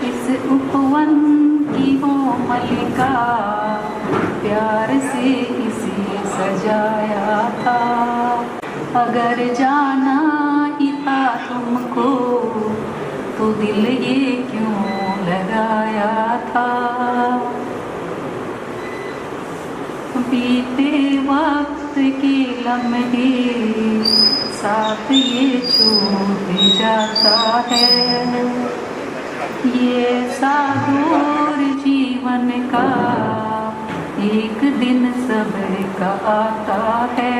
इस उपवन की वो मलिका प्यार से इसे सजाया था। अगर जाना ही था तुमको तो दिल ये क्यों लगाया था। बीते वक्त के लम्हे साथ ये छूट जाता है। ये सादोर जीवन का एक दिन सब्र का आता है।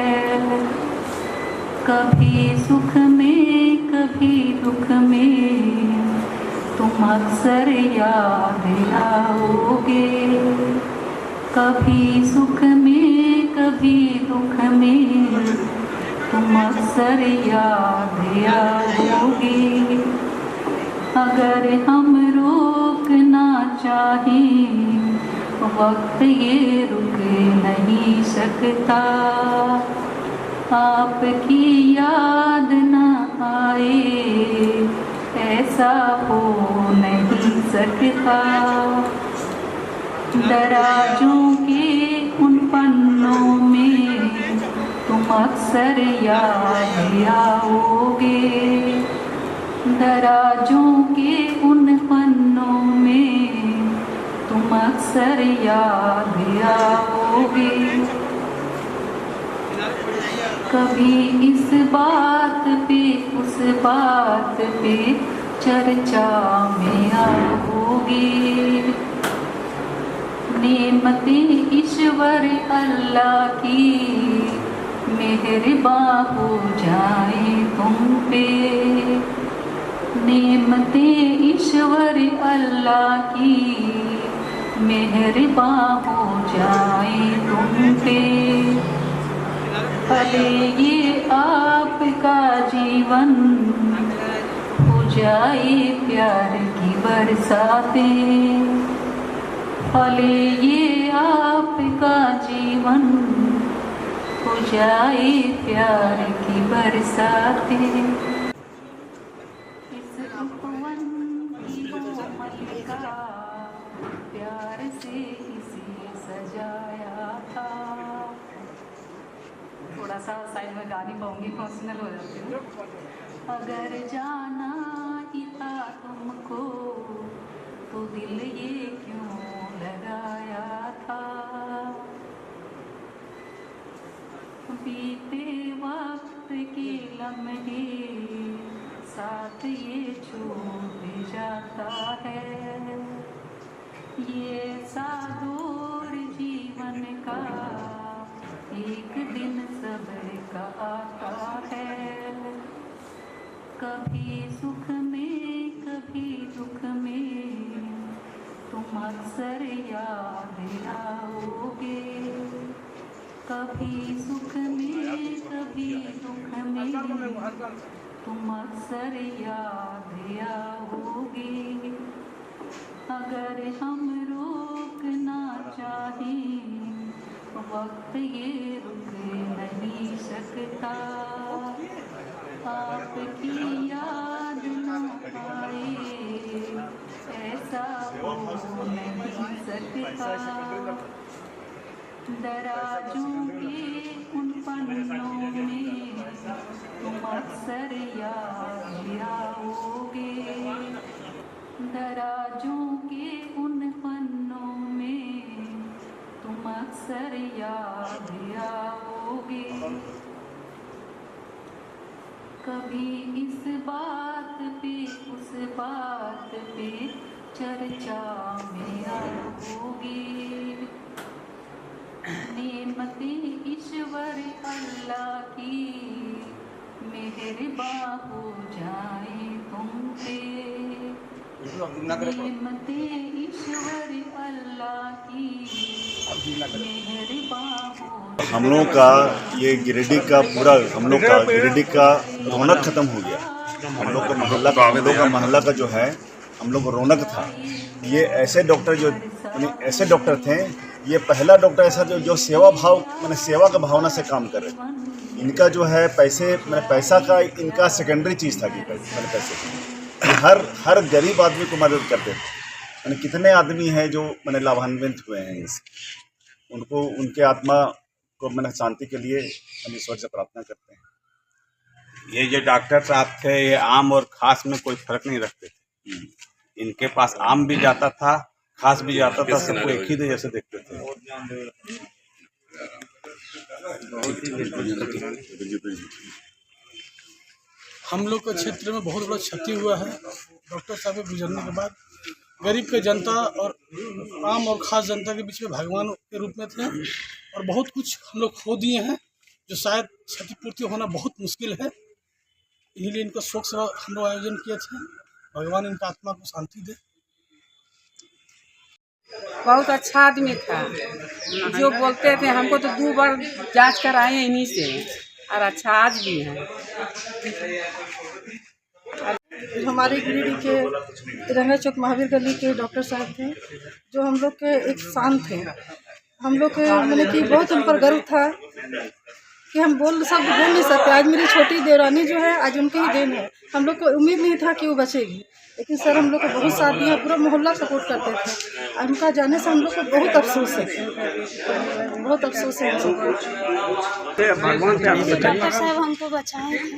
कभी सुख में कभी दुख में तुम अक्सर याद आओगे। कभी सुख में कभी दुख में तुम अक्सर याद आओगे। अगर हम रोकना चाहें वक्त ये रुक नहीं सकता। आपकी याद न आए ऐसा हो नहीं सकता। दराजों के उन पन्नों में तुम अक्सर याद आओगे। दराजों के उन पन्नों में तुम अक्सर याद आओगे। कभी इस बात पे उस बात पे चर्चा में आओगे। नेमते ईश्वर अल्लाह की मेहरबान हो जाए तुम पे। नेमते ईश्वर अल्लाह की मेहरबान हो जाए तुम पे। भले ये आपका जीवन हो जाए प्यार की बरसातें। भले ये आपका जीवन हो जाए प्यार की बरसातें। इस उपवन की वो मलिका प्यार से इसे सजाया था। थोड़ा सा साइड में गा नहीं पाऊंगी, इमोशनल हो जाती हूँ। अगर जाना ही था तुमको तो दिल ये क्यों लगाया था। बीते वक्त के लम्हे साथ ये छूट जाता है। ये सादोर जीवन का एक दिन सब्र का आता है। कभी सुख में कभी दुख में तुम अक्सर याद आओगे। कभी सुख में कभी दुख में तुम अक्सर याद आओगे। अगर हम रोकना चाहें वक्त ये रुक नहीं सकता। आपकी याद न आए ऐसा हो नहीं सकता। दराजों के उन पन्नों में तुम अक्सर याद आओगे। दराजों के उन पन्नों में तुम अक्सर याद आओगे। कभी इस बात पे उस बात पे चर्चा में आओगे। नेमते ईश्वर अल्लाह की मेहरबान हो जाए तुम पे। नेमते ईश्वर अल्लाह की मेहरबान हो। हम लोगों का ये गिरिडीह का पूरा हम लोग का गिरिडीह का रौनक ख़त्म हो गया। हम लोग का मोहल्ला का जो है हम लोग रौनक था। ये ऐसे डॉक्टर जो ऐसे डॉक्टर थे, ये पहला डॉक्टर ऐसा जो सेवा भाव मैंने सेवा का भावना से काम कर रहे थे। इनका जो है पैसा का इनका सेकेंडरी चीज़ था कि मैंने पैसे कि हर गरीब आदमी को मदद करते थे। मैंने कितने आदमी हैं जो मैंने लाभान्वित हुए हैं इससे। उनको उनके आत्मा को मैंने शांति के लिए हम ईश्वर से प्रार्थना करते हैं। ये जो डॉक्टर साहब थे ये आम और खास में कोई फर्क नहीं रखते थे। इनके पास आम भी जाता था, खास भी जाता था, सबको एक ही जैसे देखते थे। हम लोग के क्षेत्र में बहुत बड़ा क्षति हुआ है। डॉक्टर साहब के गुजरने के बाद गरीब के जनता और आम और खास जनता के बीच में भगवान के रूप में थे और बहुत कुछ हम लोग खो दिए हैं जो शायद क्षतिपूर्ति होना बहुत मुश्किल है। इसीलिए इनका शोक सभा हम लोग आयोजन किए थे। भगवान इनका आत्मा को शांति दे। बहुत अच्छा आदमी था, जो बोलते थे हमको तो 2 बार जांच कराए इन्हीं से और अच्छा आज भी है। हमारे गिरिडीह के तिरंगा चौक महावीर गली के डॉक्टर साहब थे जो हम लोग के एक शान थे। हम लोग के मतलब कि बहुत उन पर गर्व था कि हम शब्द बोल नहीं सकते। आज मेरी छोटी देवरानी जो है आज उनकी ही देन है। हम लोग को उम्मीद नहीं था कि वो बचेगी, लेकिन सर हम लोग को बहुत साथ दिया, पूरा मोहल्ला सपोर्ट करते थे। और उनका जाने से हम लोग को बहुत अफसोस है, बहुत अफसोस है। डॉक्टर साहब हमको बचाए थे,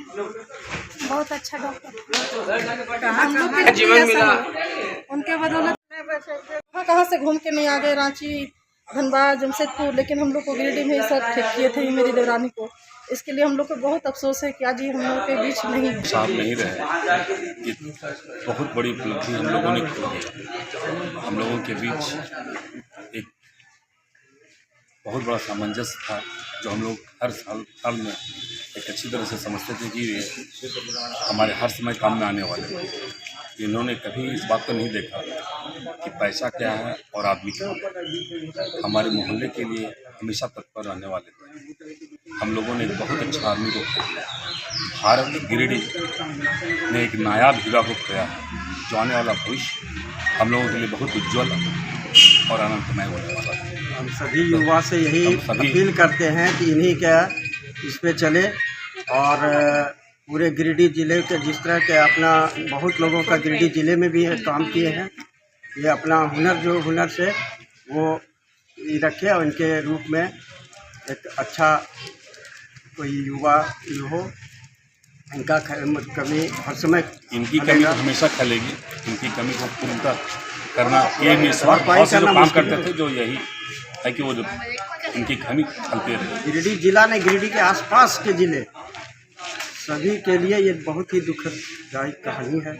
बहुत अच्छा डॉक्टर। हम लोग के जीवन मिला उनके बदौलत। कहाँ से घूम के नहीं आ गए, रांची, धनबाद, जमशेदपुर, लेकिन हम लोग को गिरिडीह में सर ठीक किए थे मेरी देवरानी को। इसके लिए हम लोग को बहुत अफसोस है कि आज ये हम लोग के बीच नहीं है। साहब नहीं रहे, ये बहुत बड़ी उपलब्धि हम लोगों ने की। हम लोगों के बीच एक बहुत बड़ा सामंजस्य था जो हम लोग हर साल में एक अच्छी तरह से समझते थे कि ये हमारे हर समय काम में आने वाले थे। इन्होंने कभी इस बात को नहीं देखा कि पैसा क्या है और आदमी क्या है। हमारे मोहल्ले के लिए हमेशा तत्पर रहने वाले थे। हम लोगों ने एक बहुत अच्छा आदमी को खो दिया। भारत गिरिडीह ने एक नायाब हीरा को खोया है जो आने वाला भविष्य हम लोगों के लिए बहुत उज्ज्वल और आनंदमय होने वाला है। हम सभी युवा से यही अपील करते हैं कि इन्हीं क्या इस पे चले और पूरे गिरिडीह जिले के जिस तरह के अपना बहुत लोगों का गिरिडीह जिले में भी काम किए हैं, ये अपना हुनर से वो रखे और इनके रूप में एक अच्छा कोई युवा हो। इनका कमी हर समय इनकी कमी हमेशा खलेगी। इनकी कमी को पूर्ण करना ये निस्वार्थ भाव से जो काम करते थे, जो यही है कि वो इनकी कमी खलते रहे। गिरिडीह जिला ने गिरिडीह के आसपास के जिले सभी के लिए ये बहुत ही दुखदायी कहानी है।